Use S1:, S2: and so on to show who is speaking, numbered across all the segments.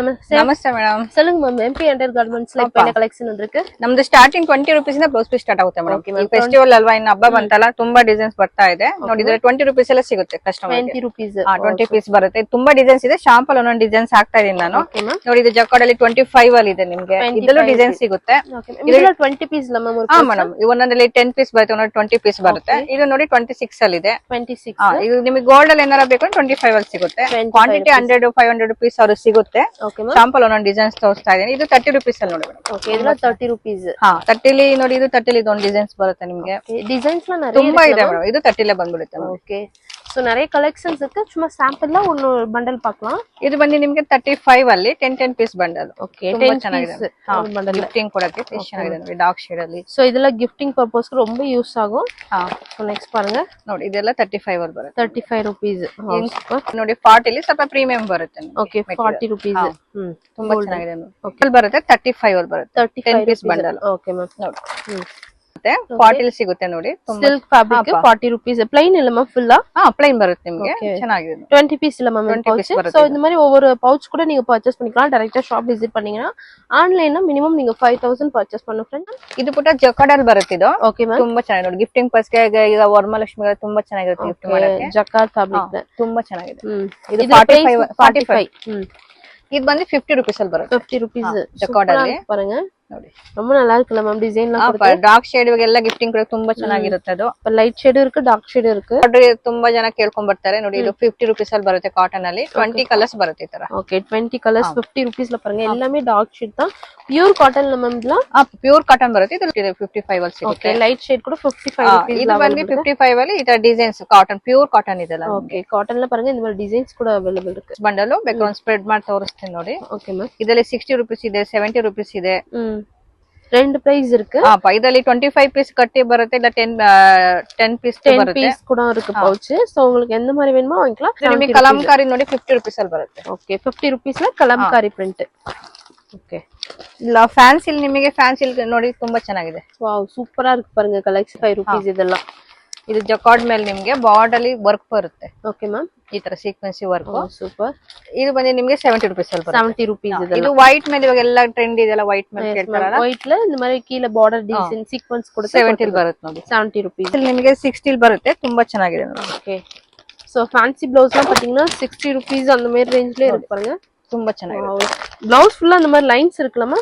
S1: ನಮಸ್ತೆ ಮೇಡಮ್.
S2: சொல்லுங்க ma'am. MP undergarments like ಪೆನೆ ಕಲೆಕ್ಷನ್ ಇருக்கு.
S1: ನಮ್ದು ಸ್ಟಾರ್ಟಿಂಗ್ 20 ರೂಪೀಸ್ ಇಂದ ಬ್ಲೌಸ್ ಪೀಸ್ ಸ್ಟಾರ್ಟ್ ಆಗುತ್ತೆ ಮೇಡಮ್. ಈ ಫೆಸ್ಟಿವಲ್ ಅಲ್ವಾ, ಇನ್ನು ಹಬ್ಬ ಬಂತಲ್ಲ, ತುಂಬಾ ಡಿಸೈನ್ಸ್ ಬರ್ತಾ ಇದೆ. ನೋಡಿದ್ರೆ 20 ರೂಪೀಸ್ ಎಲ್ಲ ಸಿಗುತ್ತೆ ಕಸ್ಟಮರ್.
S2: 20 ರೂಪೀಸ್
S1: 20 ಪೀಸ್ ಬರುತ್ತೆ. ತುಂಬಾ ಡಿಸೈನ್ಸ್ ಇದೆ. ಶಾಂಪಲ್ ಒಂದೊಂದು ಡಿಸೈನ್ಸ್ ಹಾಕ್ತಾ ಇದೀನಿ ನಾನು. ನೋಡಿ, ಇದು ಜಕಾರ್ಡ್ ಅಲ್ಲಿ 25 ಅಲ್ಲಿ ಇದೆ ನಿಮ್ಗೆ. ಇದರಲ್ಲೂ ಡಿಸೈನ್ ಸಿಗುತ್ತೆ.
S2: ಇದೆಲ್ಲ 20 ಪೀಸ್ ಇಲ್ಲ ಮ್ಯಾಮ್.
S1: ಹಾ ಮೇಡಮ್, ಒಂದೊಂದಲ್ಲಿ 10 ಪೀಸ್ ಬರುತ್ತೆ, ಒಂದೊಂದು 20 ಪೀಸ್ ಬರುತ್ತೆ. ಇದು ನೋಡಿ 26 ಅಲ್ಲಿ ಇದೆ.
S2: 26
S1: ಇದು ನಿಮಗೆ ಗೋಲ್ಡ್ ಅಲ್ಲಿ ಏನಾರ ಬೇಕು 25 ಅಲ್ಲಿ ಸಿಗುತ್ತೆ. ಕ್ವಾಂಟಿಟಿ 100 500 ಪೀಸ್ ಅವ್ರು ಸಿಗುತ್ತೆ. ಶಾಂಪಲ್ ಒಂದೊಂದು ಡಿಸೈನ್ಸ್ ತೋರಿಸ್ತಾ ಇದೀನಿ. ಇದು 30 ರೂಪೀಸ್ ಅಲ್ಲಿ ನೋಡಿ ಮೇಡಮ್.
S2: ಓಕೆ, ಇದೆಲ್ಲ 30 ರೂಪೀಸ್.
S1: ಹಾ, 30 ನೋಡಿ, ಇದು 30 ಇದೊಂದು ಡಿಸೈನ್ಸ್ ಬರುತ್ತೆ ನಿಮ್ಗೆ.
S2: ಡಿಸೈನ್ಸ್
S1: ತುಂಬಾ ಇದೆ ಮೇಡಮ್. ಇದು 30 ಬಂದ್ಬಿಡುತ್ತೆ.
S2: ஓகே, சோ நிறைய கலெக்ஷன்ஸ் இருக்கு. சும்மா சாம்பிள்ல ஒரு பண்டல் பார்க்கலாம்.
S1: ಇದು ಬಂದು ನಿಮಗೆ 35 ಅಲ್ಲಿ 10 ಪೀಸ್ ಬಂಡಲ್.
S2: ಓಕೆ, 10 ಚೆನ್ನಾಗಿದೆ.
S1: ಬಂಡಲ್ ಗಿಫ್ಟಿಂಗ್ ಕೊಡಕ್ಕೆ ಚೆನ್ನಾಗಿದೆ ನೋಡಿ, ಡಾರ್ಕ್ ಶೇಡ್ ಅಲ್ಲಿ.
S2: ಸೋ ಇದೆಲ್ಲ ಗಿಫ್ಟಿಂಗ್ ಪರ್ಪಸ್ಗೆ ரொம்ப ಯೂಸ್ ಆகும். ಹಾ, ಸೋ ನೆಕ್ಸ್ಟ್ ಪಾருங்க.
S1: ನೋಡಿ, ಇದೆಲ್ಲ 35 ಅಲ್ಲಿ ಬರುತ್ತೆ.
S2: 35 ರೂಪೀಸ್.
S1: ನೋಡಿ 40 ಅಲ್ಲಿ ಸ್ವಲ್ಪ ಪ್ರೀಮಿಯಂ ಬರುತ್ತೆ.
S2: Okay, 40 rupees.
S1: ತುಂಬಾ ಚೆನ್ನಾಗಿದೆ ನೋಡಿ. ಓಕೆ, ಬರುತ್ತೆ 35 ಅಲ್ಲಿ ಬರುತ್ತೆ. 10 ಪೀಸ್ ಬಂಡಲ್.
S2: Okay ma'am.
S1: ನೋಡಿ 40 ಸಿಗುತ್ತೆ ನೋಡಿ.
S2: Silk fabric 40 rupees. ಪ್ಲೈನ್ ಇಲ್ಲ ಮ್ಯಾಮ್, ಫುಲ್
S1: ಪ್ಲೈನ್ ಬರುತ್ತೆ ನಿಮಗೆ. ಚೆನ್ನಾಗಿದೆ.
S2: 20 ಪೀಸ್ ಇಲ್ಲ ಮ್ಯಾಮ್ பவுச். சோ இந்த மாதிரி ஒவ்வொரு பவுச் கூட நீங்க பர்ச்சேஸ் பண்ணிக்கலாம். டைரக்டா ஷாப் ವಿಸಿಟ್ பண்ணீங்கன்னா ಆನ್ಲೈನ್ ಮಿನಿಮಮ್ ನೀವು 5000 ಪರ್ಚೇಸ್ ಮಾಡணும் ಫ್ರೆಂಡ್ಸ್.
S1: ಇದು ಪುಟ್ಟ ಜಕಾರ್ಡ್ ಅಲ್ಲಿ ಬರುತ್ತೆ. ಇದು
S2: ಓಕೆ ಮ್ಯಾಮ್,
S1: ತುಂಬಾ ಚೆನ್ನಾಗಿದೆ ನೋಡಿ. ಗಿಫ್ಟಿಂಗ್ ಪರ್ಸ್ಗೆ ಈಗ ವರಮಹಾಲಕ್ಷ್ಮಿಗೆ ತುಂಬಾ ಚೆನ್ನಾಗಿರುತ್ತೆ ಗಿಫ್ಟ್ ಮಾಡಕ್ಕೆ.
S2: ಜಕಾರ್ಡ್ ಫ್ಯಾಬ್ರಿಕ್
S1: ತುಂಬಾ ಚೆನ್ನಾಗಿದೆ. ಇದು 45. ಇದು ಬಂದು 50 ರೂಪೀಸ್ ಅಲ್ಲಿ ಬರುತ್ತೆ.
S2: 50 ರೂಪೀಸ್
S1: ಜಕಾರ್ಡ್ ಅಲ್ಲಿ
S2: பாருங்க.
S1: ನೋಡಿ,
S2: ரொம்ப நல்லா இருக்குல்ல மேம். டிசைன்
S1: ಡಾರ್ಕ್ ಶೇಡ್ ಎಲ್ಲ ಗಿಫ್ಟಿಂಗ್ ಕೂಡ ತುಂಬಾ ಚೆನ್ನಾಗಿರುತ್ತೆ. ಅದು
S2: ಲೈಟ್ ಶೇಡ್ ಇருக்கு, ಡಾರ್ಕ್ ಶೇಡ್ ಇருக்கு.
S1: ತುಂಬಾ ಜನ ಕೇಳ್ಕೊಂಡ್ ಬರ್ತಾರೆ ನೋಡಿ. ಇದು 50 ರೂಪೀಸ್ ಅಲ್ಲಿ ಬರುತ್ತೆ. ಕಾಟನ್ ಅಲ್ಲಿ 20 ಕಲರ್ಸ್ ಬರುತ್ತೆ ಈ ತರ.
S2: ಓಕೆ, 20 ಕಲರ್ಸ್ 50 ರೂಪೀಸ್ பாருங்க. எல்லாமே டார்க் ஷேட் தான். பியூர் காட்டன்ல மேம். இதெல்லாம்
S1: ಪ್ಯೂರ್ ಕಾಟನ್ ಬರುತ್ತೆ. ಇದು 55 ಅಲ್ಲಿ ಸಿಗುತ್ತೆ.
S2: ಓಕೆ, ಲೈಟ್ ಶೇಡ್ ಕೂಡ 55 ರೂಪೀಸ್.
S1: ಇದು ಬಂದು 55 ಅಲ್ಲಿ ಈ ತರ ಡಿಸೈನ್ಸ್ ಕಾಟನ್, ಪ್ಯೂರ್ ಕಾಟನ್ ಇದೆಲ್ಲ.
S2: ಓಕೆ, ಕಾಟನ್ ல பாருங்க இந்த மாதிரி ಡಿಸೈನ್ಸ್ ಕೂಡ ಅವೈಲೇಬಲ್ ಇರುತ್ತೆ.
S1: ಬಂಡಲ್ ಬೇಕಾದ್ರೆ ಸ್ಪ್ರೆಡ್ ಮಾಡಿ ತೋರಿಸ್ತೀನಿ ನೋಡಿ.
S2: Okay ma'am.
S1: ಇದರಲ್ಲಿ 60 ರೂಪೀಸ್ ಇದೆ, 70 ರೂಪೀಸ್ ಇದೆ.
S2: ரெண்டு பிரைஸ் இருக்கு.
S1: ಇದರಲ್ಲಿ 25 ಪೀಸ್ ಕಟ್ಟಿ ಬರುತ್ತೆ, ಇಲ್ಲ 10 ಪೀಸ್ ಬರುತ್ತೆ. 10
S2: ಪೀಸ್ ಕೂಡ ಇருக்கு ಪೌಚ್. ಸೋ உங்களுக்கு எந்த மாதிரி வேணுமோ வாங்கிக்கலாம்.
S1: ನಿಮಗೆ ಕಲಂಕಾರಿ ನೋಡಿ 50 ರೂಪೀಸ್ ಅಲ್ಲಿ ಬರುತ್ತೆ.
S2: ಓಕೆ, 50 ರೂಪೀಸ್ ல ಕಲಂಕಾರಿ ಪ್ರಿಂಟ್. ಓಕೆ,
S1: ಇಲ್ಲ ಫ್ಯಾನ್ಸಿ ನಿಮಗೆ ಫ್ಯಾನ್ಸಿ ನೋಡಿ ತುಂಬಾ ಚೆನ್ನಾಗಿದೆ.
S2: ವಾವ್, ಸೂಪರ್ ಆ ಇருக்கு பாருங்க. ಕಲೆಕ್ಷನ್ 5 ರೂಪೀಸ್ ಇದೆಲ್ಲ.
S1: ಇದು ಜಕಾರ್ಡ್ ಮೇಲೆ ನಿಮಗೆ ಬಾರ್ಡರ್ ಅಲ್ಲಿ ವರ್ಕ್ ಬರುತ್ತೆ.
S2: ಓಕೆ ಮ್ಯಾಮ್,
S1: ಈ ತರ ಸೀಕ್ವೆನ್ಸಿ ವರ್ಕ್.
S2: ಸೂಪರ್.
S1: ಇದು ಬಂದು ನಿಮಗೆ 70 ರೂಪೀಸ್ ಅಲ್ಲಿ ಬರುತ್ತೆ.
S2: 70 ರೂಪೀಸ್ ಇದೆ.
S1: ಇದು ವೈಟ್ ಮೇಲೆ ಇವಾಗ ಎಲ್ಲ ಟ್ರೆಂಡ್ ಇದೆಲ್ಲ ವೈಟ್ ಮೇಲೆ ಕೇಳ್ತಾರಲ್ಲ.
S2: ವೈಟ್ ಲ இந்த மாதிரி கீழ ಬಾರ್ಡರ್ ಡಿಸೈನ್ ಸೀಕ್ವೆನ್ಸ್ ಕೊಡುತ್ತೆ.
S1: 70 ಅಲ್ಲಿ ಬರುತ್ತೆ ನೋಡಿ.
S2: 70 ರೂಪೀಸ್.
S1: ಇಲ್ಲಿ ನಿಮಗೆ 60 ಅಲ್ಲಿ ಬರುತ್ತೆ. ತುಂಬಾ ಚೆನ್ನಾಗಿದೆ ನೋಡಿ.
S2: ಓಕೆ, ಸೋ ಫ್ಯಾನ್ಸಿ ಬ್ಲೌಸ್ லாம் பாத்தீங்கன்னா 60 ರೂಪೀಸ್ அந்த மாதிரி ரேஞ்ச்ல இருக்கு பாருங்க.
S1: ತುಂಬಾ ಚೆನ್ನಾಗಿದೆ.
S2: ಬ್ಲೌಸ್ ಫುಲ್ அந்த மாதிரி ಲೈನ್ಸ್ இருக்குலಮ್ಮ.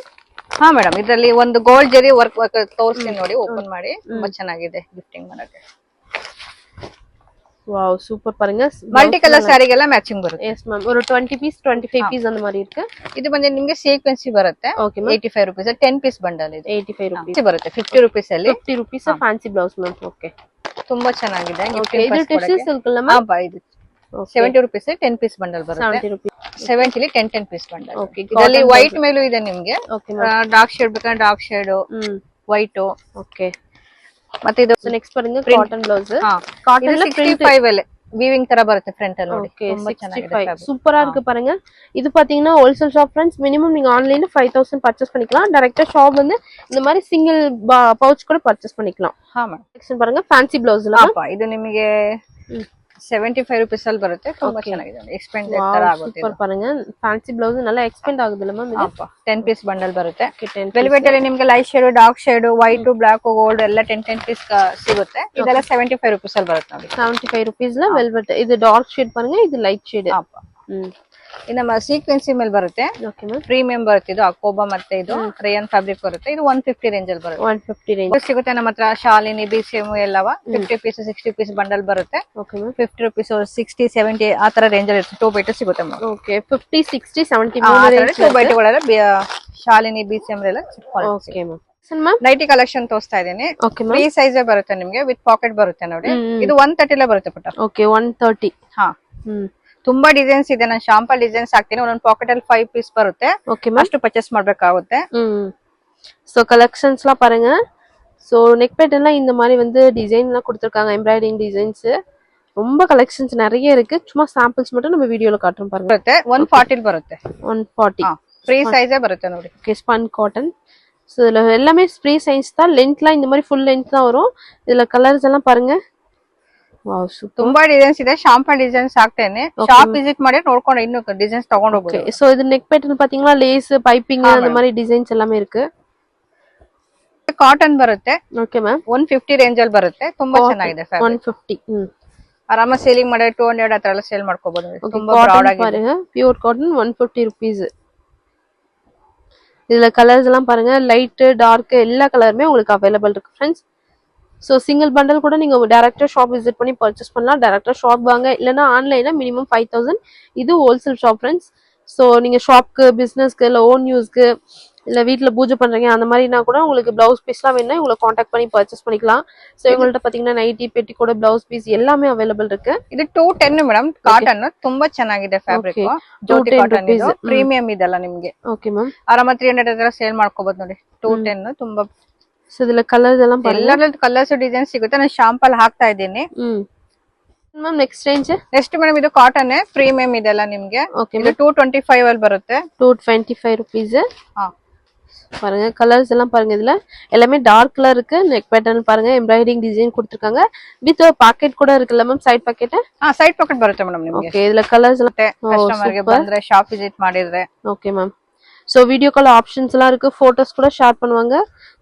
S1: ಹಾ ಮೇಡಮ್, ಇದರಲ್ಲಿ ಒಂದು ಗೋಲ್ಡ್ ಜರಿ ವರ್ಕ್ ತೋರಿಸ್ತೀನಿ ನೋಡಿ. ಓಪನ್ ಮಾಡಿ. ತುಂಬಾ ಚೆನ್ನಾಗಿದೆ ಗಿಫ್ಟಿಂಗ್ ಮಾಡಕ್ಕೆ.
S2: ವಾವ್, ಸೂಪರ್ பாருங்க.
S1: ಮಲ್ಟಿ ಕಲರ್ ಸಾರಿಗೆಲ್ಲ ಮ್ಯಾಚಿಂಗ್ ಬರುತ್ತೆ.
S2: Yes ma'am. ஒரு 20 ಪೀಸ್ 25 ಪೀಸ್ அந்த மாதிரி இருக்கு.
S1: ಇದು ಬಂದು ನಿಮಗೆ ಸೀಕ್ವೆನ್ಸಿ ಬರುತ್ತೆ.
S2: Okay ma'am.
S1: 85 rupees 10 piece bundle ಇದೆ.
S2: 85 ರೂಪೀಸ್
S1: ಬರುತ್ತೆ. 50 ರೂಪೀಸ್ ಅಲ್ಲಿ
S2: 50 rupees fancy blouse ma'am. Okay,
S1: ತುಂಬಾ ಚೆನ್ನಾಗಿದೆ.
S2: ಓಕೆ, ಇದು ಟಿಶ್ಯೂಸ್ ಇರುತ್ತಲ್ಲ ಮ್ಯಾಮ್.
S1: ಇದು 70 ರೂಪೀಸ್ 10 ಪೀಸ್ ಬಂಡಲ್ ಬರುತ್ತೆ.
S2: 70 ರೂಪೀಸ್.
S1: 70 ಲಿ 10 ಪೀಸ್ ಬಂಡಲ್.
S2: ಓಕೆ,
S1: ಇದರಲ್ಲಿ ವೈಟ್ ಮೇಲೂ ಇದೆ ನಿಮಗೆ.
S2: ಓಕೆ,
S1: ಡಾರ್ಕ್ ಶೇಡ್ ಬೇಕಾದ್ರೆ ಡಾರ್ಕ್ ಶೇಡ್, ವೈಟ್.
S2: ಓಕೆ,
S1: ಮತ್ತೆ ಇದು
S2: ನೆಕ್ಸ್ಟ್ பாருங்க ಕಾಟನ್ ಬ್ಲೌಸ್.
S1: ಕಾಟನ್ 65 ಅಲ್ಲಿ ವೀವಿಂಗ್ ತರ ಬರುತ್ತೆ ಫ್ರಂಟ್ ಅಲ್ಲಿ ನೋಡಿ. ತುಂಬಾ ಚೆನ್ನಾಗಿದೆ.
S2: சூப்பரா இருக்கு பாருங்க. இது பாத்தீங்கன்னா ஹோல்சேல் ஷாப் फ्रेंड्स. மினிமம் நீங்க ஆன்லைன்ல 5000 பர்ச்சேஸ் பண்ணிக்கலாம். டைரக்டா ஷாப் வந்து இந்த மாதிரி சிங்கிள் பவுச் கூட பர்ச்சேஸ் பண்ணிக்கலாம். ಹಾ ಮೇಡಂ. ಸೆಕ್ಷನ್ பாருங்க, ಫ್ಯಾನ್ಸಿ ಬ್ಲೌಸ್ ல.
S1: ಇದು ನಿಮಗೆ 75 ರೂಪೀಸ್ ಅಲ್ಲಿ ಬರುತ್ತೆ. ತುಂಬಾ ಚೆನ್ನಾಗಿದೆ. ಎಕ್ಸ್ಪೆಂಡ್ ತರ ಆಗುತ್ತೆ.
S2: ಸೂಪರ್ பாருங்க. ಫ್ಯಾನ್ಸಿ ಬ್ಲೌಸ್ நல்லா ಎಕ್ಸ್ಪೆಂಡ್ ಆಗುದಿಲ್ಲ ಮ್ಯಾಮ್. ಇದು
S1: 10 ಪೀಸ್ ಬಂಡಲ್ ಬರುತ್ತೆ. ವೆಲ್ವೆಟ್ ಅಲ್ಲಿ ನಿಮಗೆ light shade, dark shade, white, black, gold ಎಲ್ಲ 10 ಪೀಸ್ ಸಿಗುತ್ತೆ. ಇದೆಲ್ಲ 75 ರೂಪೀಸ್ ಅಲ್ಲಿ ಬರುತ್ತೆ ನೋಡಿ. 75
S2: ರೂಪೀಸ್ ல ವೆಲ್ವೆಟ್. ಇದು ಡಾರ್ಕ್ ಶೇಡ್ பாருங்க, ಇದು ಲೈಟ್ ಶೇಡ್.
S1: ನಮ್ಮ ಸೀಕ್ವೆನ್ಸಿ ಮೇಲೆ ಬರುತ್ತೆ. ಪ್ರೀಮಿಯಂ ಬರುತ್ತೆ. ಇದು ಅಕೋಬಾ ಮತ್ತೆ ಇದು ರೇಯನ್ ಫ್ಯಾಬ್ರಿಕ್ ಬರುತ್ತೆ. ಇದು 150 ರೇಂಜ್ ಅಲ್ಲಿ ಬರುತ್ತೆ.
S2: 150 ರೇಂಜ್
S1: ಸಿಗುತ್ತೆ ನಮ್ಮ ಹತ್ರ. ಶಾಲಿನಿ, ಬಿಸಿಎಂ ಎಲ್ಲವ 50 ಪೀಸ್ 60 ಪೀಸ್ ಬಂಡಲ್ ಬರುತ್ತೆ. 50 ರೂಪೀಸ್ 60 70 ಆ ತರ ರೇಂಜ್ ಅಲ್ಲಿ ಇರುತ್ತೆ. 2 ಬೈ 2 ಸಿಗುತ್ತೆ.
S2: ಓಕೆ, 50 60 70
S1: 2 ಬೈ 2 ಗಳೆಲ್ಲ ಶಾಲಿನಿ, ಬಿಸಿಎಂ ಎಲ್ಲ
S2: ಓಕೆ ಮ್ಯಾಮ್.
S1: ನೈಟಿ ಕಲೆಕ್ಷನ್ ತೋರಿಸ್ತಾ ಇದ್ದೀನಿ. ಫ್ರೀ ಸೈಜ್ ಬರುತ್ತೆ ನಿಮಗೆ, ವಿತ್ ಪಾಕೆಟ್ ಬರುತ್ತೆ ನೋಡಿ. ಇದು 130 ಬರುತ್ತೆ ಪುಟ್ಟ.
S2: ಓಕೆ, 130.
S1: ಹಾ, ತುಂಬಾ ಡಿಸೈನ್ಸ್ ಇದೆ. ನಾನು ಶಾಂಪಲ್ ಡಿಸೈನ್ಸ್ ಹಾಕ್ತೀನಿ. ಒಂದೊಂದು ಪಾಕೆಟ್ ಅಲ್ಲಿ 5 ಪೀಸ್ ಬರುತ್ತೆ. ಅಷ್ಟು ಪರ್ಚೇಸ್ ಮಾಡ್ಬೇಕಾಗುತ್ತೆ.
S2: சோ கலெக்ஷன்ஸ்லாம் பாருங்க. சோ நெக் பேட்டர்ன்ல இந்த மாதிரி வந்து டிசைன்லாம் கொடுத்திருக்காங்க. எம்ப்ராய்டரிங் டிசைன்ஸ் ரொம்ப கலெக்ஷன்ஸ் நிறைய இருக்கு. சும்மா சாம்பிள்ஸ் மட்டும் நம்ம வீடியோல காட்டுறோம் பாருங்க.
S1: 140 ಬರುತ್ತೆ.
S2: 140
S1: ಫ್ರೀ ಸೈಜ್ ಬರುತ್ತೆ ನೋಡಿ.
S2: Okay, spun cotton. சோ இதுல எல்லாமே ஃப்ரீ சைஸ் தான். லென்த்லாம் இந்த மாதிரி ஃபுல் லென்த் தான் வரும். இதுல கலர்ஸ் எல்லாம் பாருங்க. Wow super.
S1: ತುಂಬಾ ಡಿಸೈನ್ಸ್ ಇದೆ. ಶಾಂಪಲ್ ಡಿಸೈನ್ಸ್ ಹಾಕ್ತೇನೆ, ಶಾಪ್ ವಿಸಿಟ್ ಮಾಡಿ ನೋಡ್ಕೊಂಡು ಇನ್ನು ಡಿಸೈನ್ಸ್ ತಗೊಂಡು ಹೋಗ್ಬೋದು.
S2: சோ இது நெக் பேட்டர்ன் பாத்தீங்களா, ಲೇಸ್ ಪೈಪಿಂಗ್ அந்த மாதிரி ಡಿಸೈನ್ಸ್ எல்லாமே இருக்கு.
S1: ಕಾಟನ್ ಬರುತ್ತೆ.
S2: Okay ma'am.
S1: 150 ರೇಂಜ್ ಅಲ್ಲಿ ಬರುತ್ತೆ. ತುಂಬಾ ಚೆನ್ನಾಗಿದೆ ಫ್ಯಾಬ್ರಿಕ್.
S2: 150.
S1: ಆರಾಮ ಸೇಲಿಂಗ್ ಮಾಡಿ 200 ಆ ತರ ಎಲ್ಲ ಸೇಲ್ ಮಾಡ್ಕೋಬಹುದು. ತುಂಬಾ ಬ್ರಾಡ್ ಆಗಿದೆ
S2: பாருங்க. Pure cotton 150 rupees. இதுல கலர்ஸ் எல்லாம் பாருங்க, லைட் டார்க் எல்லா கலருமே உங்களுக்கு அவைலபிள் இருக்கு फ्रेंड्स. சோ சிங்கிள் பண்டல் கூட நீங்க டைரக்டா ஷாப் விசிட் பண்ணி பர்ச்சேஸ் பண்ணலாம். டைரக்டா ஷாப் வாங்க, இல்லனா ஆன்லைன்ல மினிமம் 5000. இது ஹோல்சேல் ஷாப் फ्रेंड्स. சோ நீங்க ஷாப்க்கு, பிசினஸ்க்கு, இல்ல ஓன் யூஸ்க்கு, இல்ல வீட்ல பூஜை பண்றீங்க அந்த மாதிரினா கூட உங்களுக்கு பிளவுஸ் பீஸ்லாம் வேணும்னா உங்களை காண்டாக்ட் பண்ணி பர்ச்சேஸ் பண்ணிக்கலாம். சோ இவங்கள்ட்ட பாத்தீங்கன்னா நைட்டி, பெட்டி கூட பிளவுஸ் பீஸ் எல்லாமே அவைலபிள் இருக்கு.
S1: ಇದು 210 ಮೇಡಮ್. ಕಾಟನ್ ತುಂಬಾ ಚೆನ್ನಾಗಿದೆ ಫ್ಯಾಬ್ರಿಕ್. ಜ್ಯೋತಿ ಕಾಟನ್ ಇದು ಪ್ರೀಮಿಯಂ ಇದೆಲ್ಲ ನಿಮಗೆ.
S2: Okay ma'am.
S1: ಆರಾಮ 300 ತರ ಸೇಲ್ ಮಾಡ್ಕೋಬಹುದು ನೋಡಿ. 210 ತುಂಬಾ.
S2: ಸೊ ಇದೆಲ್ಲ ಕಲರ್ಸ್ ಎಲ್ಲ
S1: ಎಲ್ಲ ಕಲರ್ಸ್ ಡಿಸೈನ್ ಸಿಗುತ್ತೆ. ನಾನು ಶಾಂಪಲ್ ಹಾಕ್ತಾ ಇದ್ದೀನಿ.
S2: Ma'am next range.
S1: Next madam ಇದು ಕಾಟನ್ ಪ್ರೀಮಿಯಂ ಇದೆಲ್ಲ ನಿಮಗೆ. ಇದು 225 ಅಲ್ಲಿ ಬರುತ್ತೆ. 225
S2: rupees. பாருங்க கலர்ஸ் எல்லாம் பாருங்க, இதுல எல்லாமே டார்க் கலர் இருக்கு. நெக் பேட்டர்ன் பாருங்க, எம்ப்ராய்டிங் டிசைன் கொடுத்திருக்காங்க. வித் பாக்கெட் கூட இருக்குல்ல ma'am, side packet.
S1: Side packet ಬರುತ್ತೆ ಮೇಡಮ್ ನಿಮಗೆ.
S2: ಓಕೆ ಇದೆಲ್ಲ ಕಲರ್ಸ್ ಎಲ್ಲ
S1: ಕಸ್ಟಮರ್ ಗೆ ಬಂದ್ರೆ ಶಾಪ್ ವಿಸಿಟ್ ಮಾಡಿದ್ರೆ.
S2: Okay ma'am. So video call options எல்லாம் இருக்கு, போட்டோஸ் கூட ஷேர் பண்ணுவாங்க.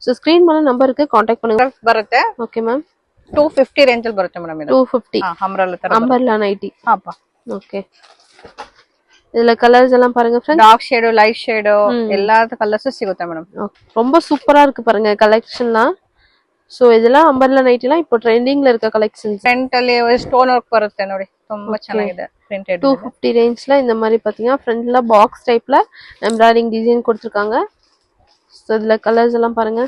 S2: சோ ஸ்கிரீன் மேல நம்பருக்கு कांटेक्ट பண்ணுங்க.
S1: ಬರುತ್ತೆ.
S2: Okay ma'am.
S1: 250 ರೇಂಜ್ ಅಲ್ಲಿ ಬರುತ್ತೆ ಮೇಡಮ್ ಇದು.
S2: 250.
S1: ಅಂಬ್ರೆಲ್ಲಾ ತರ.
S2: Umbrella nighty.
S1: ಹಾಪ.
S2: ಓಕೆ இதுல கலர்ஸ் எல்லாம் பாருங்க friends.
S1: Dark shadow, light shadow எல்லா கலர்ஸும் சிಗುತ್ತೆ மேடம்.
S2: ரொம்ப சூப்பரா இருக்கு பாருங்க கலெக்ஷன்லாம். சோ இதெல்லாம் ಅಂಬ್ರೆಲ್ಲಾ ನೈಟಿலாம் இப்போ ಟ್ರೆಂಡಿಂಗ್ல இருக்க கலெக்ஷன்ஸ்.
S1: ಫ್ರಂಟ್ ಅಲ್ಲಿ ಸ್ಟೋನ್ ವರ್ಕ್ ಬರುತ್ತೆ ನೋಡಿ, ತುಂಬಾ ಚೆನ್ನಾಗಿದೆ. ಪ್ರಿಂಟೆಡ್
S2: 250 ரேஞ்ச்ல இந்த மாதிரி பாத்தீங்கன்னா ஃப்ரண்ட்ல பாக்ஸ் டைப்ல எம்ப்ராய்டிங் டிசைன் கொடுத்திருக்காங்க. சோ இதுல கலர்ஸ் எல்லாம் பாருங்க.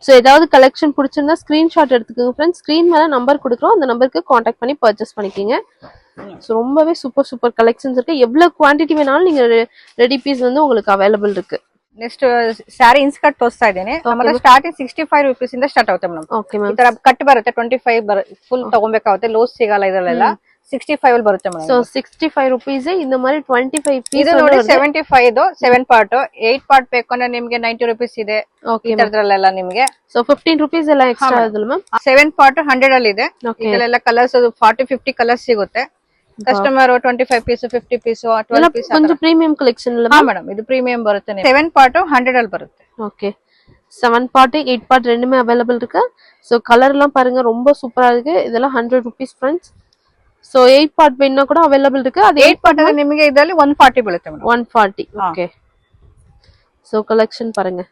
S2: சோ ஏதாவது கலெக்ஷன் பிடிச்சிருந்தா ஸ்கிரீன்ஷாட் எடுத்துக்கோங்க फ्रेंड्स. ஸ்கிரீன் மேல நம்பர் கொடுக்குறோம், அந்த நம்பருக்கு कांटेक्ट பண்ணி பர்ச்சேஸ் பண்ணிக்கங்க. சோ ரொம்பவே சூப்பர் சூப்பர் கலெக்ஷன்ஸ் இருக்கு. எவ்வளவு குவாண்டிட்டி வேணாலும் நீங்க ரெடி பீஸ் வந்து உங்களுக்கு அவைலபிள் இருக்கு.
S1: ನೆಕ್ಸ್ಟ್ ಸ್ಯಾರಿ ಇನ್ಸ್ಕರ್ಟ್ ತೋರಿಸ್ತಾ ಇದ್ದೇನೆ. ನಮ್ಮದು ಸ್ಟಾರ್ಟಿಂಗ್ 65 ರೂಪೀಸ್ ಇಂದ ಸ್ಟಾರ್ಟ್ ಆಗುತ್ತೆ ಮೇಡಮ್.
S2: Okay ma'am.
S1: ಈ ತರ ಕಟ್ ಬರುತ್ತೆ 25 ಫುಲ್ ತಗೋಬೇಕಾಗುತ್ತೆ. ಲೋಸ್ ಸಿಗಲ್ಲ ಇದರಲ್ಲೆಲ್ಲ. 65 ಅಲ್ಲಿ ಬರುತ್ತೆ ಮೇಡಮ್.
S2: ಸೋ 65 ರೂಪೀಸ್ இந்த மாதிரி 25 ಪೀಸ್.
S1: ಇದು ನೋಡಿ 75 ಇದು 7 ಪಾರ್ಟ್. 8 ಪಾರ್ಟ್ ಬೇಕು ಅಂದ್ರೆ ನಿಮಗೆ 90 ರೂಪೀಸ್ ಇದೆ. ಈ ತರದ್ರಲ್ಲೆಲ್ಲ ನಿಮಗೆ.
S2: ಸೋ 15 ರೂಪೀಸ್ ಎಲ್ಲ ಎಕ್ಸ್ಟ್ರಾ ಅದಲ್ಲ ಮ್ಯಾಮ್.
S1: 7 ಪಾರ್ಟ್ 100 ಅಲ್ಲಿ ಇದೆ. ಇದೆಲ್ಲ ಕಲರ್ಸ್ 40-50 ಕಲರ್ಸ್ ಸಿಗುತ್ತೆ. ಕಸ್ಟಮರ್ 25 ಪೀಸ್, 50 ಪೀಸ್, 12 ಪೀಸ್
S2: கொஞ்சம் ಪ್ರೀಮಿಯಂ ಕಲೆಕ್ಷನ್ ಅಲ್ಲ
S1: ಮೇಡಮ್. ಇದು ಪ್ರೀಮಿಯಂ ಬರುತ್ತೆ. 7 ಪಾರ್ಟ್ 100 ಅಲ್ಲಿ ಬರುತ್ತೆ.
S2: ஓகே 7 பார்ட் 8 பார்ட் ரெண்டுமே அவைலபிள் இருக்கு. சோ கலர் எல்லாம் பாருங்க ரொம்ப சூப்பரா இருக்கு. இதெல்லாம் 100 rupees फ्रेंड्स. சோ 8 பார்ட் வேணா கூட அவைலபிள் இருக்கு. அது
S1: 8 பார்ட் ನಿಮಗೆ ಇದರಲ್ಲಿ 140 ಬೀಳುತ್ತೆ ಮೇಡಮ್.
S2: 140. ஓகே சோ கலெக்ஷன் பாருங்க.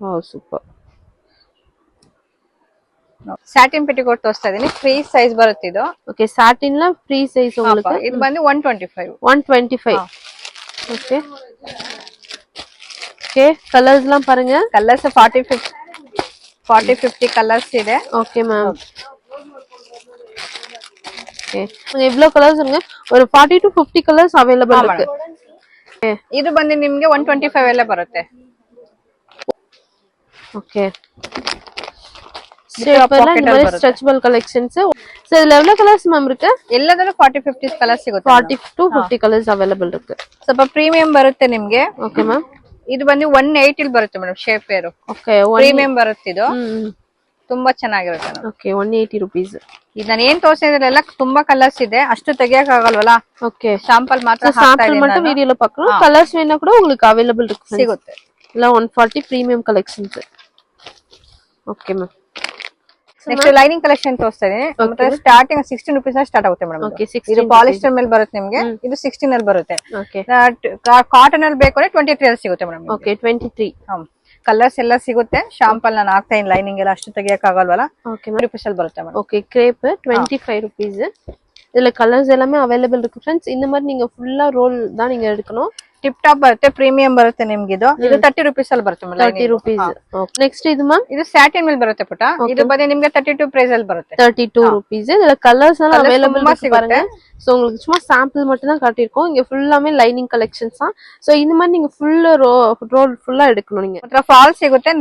S2: Wow super.
S1: ಸ್ಯಾಟಿನ್ ಪೆಟಿಕೋಟ್ ತೋರಿಸ್ತಾ ಇದೀನಿ. ಫ್ರೀ ಸೈಜ್ ಬರುತ್ತೆ ಇದು.
S2: ಓಕೆ ಸ್ಯಾಟಿನ್ல ಫ್ರೀ ಸೈಜ್ உங்களுக்கு.
S1: ಇದು ಬಂದು 125.
S2: 125. ஓகே ஓகே கலர்ஸ் எல்லாம் பாருங்க.
S1: கலர்ஸ் 40-50 கலர்ஸ் ಇದೆ.
S2: Okay ma'am. ஓகே நீங்க இவ்ளோ கலர்ஸ் இருங்க. ஒரு 40 to 50 கலர்ஸ் அவைலபிள் இருக்கு.
S1: ಇದು ಬಂದು ನಿಮಗೆ 125 ಎಲ್ಲ ಬರುತ್ತೆ.
S2: Okay stretchable collections. ಸೋ இதுல எவ்வளவு கலர்ஸ் மேம் இருக்கு?
S1: ಎಲ್ಲದಲ್ಲೂ 40-50 ಕಲರ್ಸ್ ಸಿಗುತ್ತೆ.
S2: 40 to 50 ಕಲರ್ಸ್ ಅವೈಲಬಲ್ ಇருக்கு.
S1: ಸ್ವಲ್ಪ ಪ್ರೀಮಿಯಂ ಬರುತ್ತೆ ನಿಮಗೆ.
S2: Okay ma'am.
S1: ಇದು ಬಂದು 180 ಇಲ್ಲಿ ಬರುತ್ತೆ madam. Shapewear.
S2: Okay
S1: premium ಬರುತ್ತೆ ಇದು. ತುಂಬಾ ಚೆನ್ನಾಗಿರುತ್ತೆ.
S2: Okay 180 rupees.
S1: ಇದು ನಾನು ಏನ್ ತೋರಿಸಿದ್ರೆಲ್ಲ ತುಂಬಾ ಕಲರ್ಸ್ ಇದೆ. ಅಷ್ಟು ತೆಗಿಯಕ್ ಆಗಲ್ವಲ್ಲ.
S2: ಓಕೆ
S1: ಶಾಂಪಲ್ ಮಾತ್ರ ಹಾಕ್ತಾ
S2: சாம்பிள்
S1: ಇದೀನಿ
S2: மட்டும் வீடியோல பார்க்கணும். கலர்ஸ் வேணா கூட உங்களுக்கு அவைலபிள் இருக்கு
S1: ಸಿಗುತ್ತೆ.
S2: ಇಲ್ಲ 140 premium collections. Okay ma'am.
S1: Next lining collection ತೋರಿಸ್ತಾ ಇದೀನಿ. ಮತ್ತೆ ಸ್ಟಾರ್ಟಿಂಗ್ 16 ರೂಪೀಸ್ ಸ್ಟಾರ್ಟ್ ಆಗುತ್ತೆ ಮೇಡಮ್.
S2: ಓಕೆ
S1: ಇದು ಪಾಲಿಸ್ಟರ್ ಮೇಲೆ ಬರುತ್ತೆ ನಿಮಗೆ. ಇದು 16 ಅಲ್ಲಿ ಬರುತ್ತೆ.
S2: ಓಕೆ
S1: ಕಾಟನ್ ಅಲ್ಲಿ ಬೇಕು ಅಂದ್ರೆ 23 ಅಲ್ಲಿ ಸಿಗುತ್ತೆ ಮೇಡಮ್.
S2: ಓಕೆ 23.
S1: ಕಲರ್ಸ್ ಎಲ್ಲ ಸಿಗುತ್ತೆ. ಶಾಂಪಲ್ ನಾನು ಹಾಕ್ತಾ ಇನ್ ಲೈನಿಂಗ್ ಎಲ್ಲ ಅಷ್ಟು ತೆಗಿಯಕ್ ಆಗಲ್ವಲ್ಲ.
S2: ಓಕೆ
S1: ರೂಪೀಸ್ ಅಲ್ಲಿ ಬರುತ್ತೆ ಮೇಡಮ್.
S2: Okay crepe 25 rupees. இதுல கலர்ஸ் எல்லாமே அவைலபிள் இருக்கு फ्रेंड्स. இந்த மாதிரி நீங்க ஃபுல்லா ரோல் தான் நீங்க எடுக்கணும்.
S1: ಟಿಪ್ ಟಾಪ್ ಬರುತ್ತೆ. ಪ್ರೀಮಿಯಂ ಬರುತ್ತೆ ನಿಮ್ಗೆ. ಇದು 30 ರೂಪೀಸ್ ಅಲ್ಲಿ ಬರುತ್ತೆ.
S2: 30 rupees. ನೆಕ್ಸ್ಟ್ ಇದು ಮ್ಯಾಮ್.
S1: ಇದು ಸ್ಯಾಟಿನ್ ಮೇಲೆ ಬರುತ್ತೆ ಪುಟ. ಇದು ಬಂದು ನಿಮ್ಗೆ 32 ಪ್ರೈಸ್ ಅಲ್ಲಿ ಬರುತ್ತೆ.
S2: 32 rupees. இதுல கலர்ஸ் எல்லாம் அவைலபிள் இருக்கு பாருங்க. சோ உங்களுக்கு சும்மா சாம்பிள் மட்டும் தான் காட்டியிருக்கோம். இங்க ஃபுல்லாமே லைனிங் கலெக்ஷன்ஸ் தான். சோ இந்த மாதிரி நீங்க ஃபுல் ரோல் ஃபுல்லா எடுக்கணும் நீங்க.
S1: ಮತ್ತೆ ಫಾಲ್ಸ್ ಸಿಗುತ್ತೆ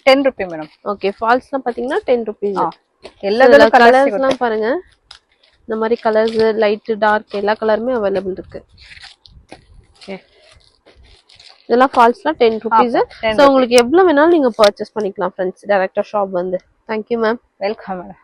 S1: 10 ರೂಪಾಯಿ ಮೇಡಮ್.
S2: ஓகே ஃபால்ஸ்லாம் பாத்தீங்கன்னா 10 rupees.
S1: ಎಲ್ಲದಲ್ಲೂ
S2: கலர்ஸ் எல்லாம் பாருங்க. இந்த மாதிரி கலர்ஸ் லைட் டார்க் எல்லா கலருமே அவைலபிள் இருக்கு. ஓகே இதெல்லாம் ஃபால்ஸ்லாம் 10 rupees. சோ உங்களுக்கு எவ்வளவு வேணாலும் நீங்க பர்ச்சேஸ் பண்ணிக்கலாம் फ्रेंड्स. டைரக்டா ஷாப் வந்து தேங்க்யூ மேம்.
S1: Welcome madam.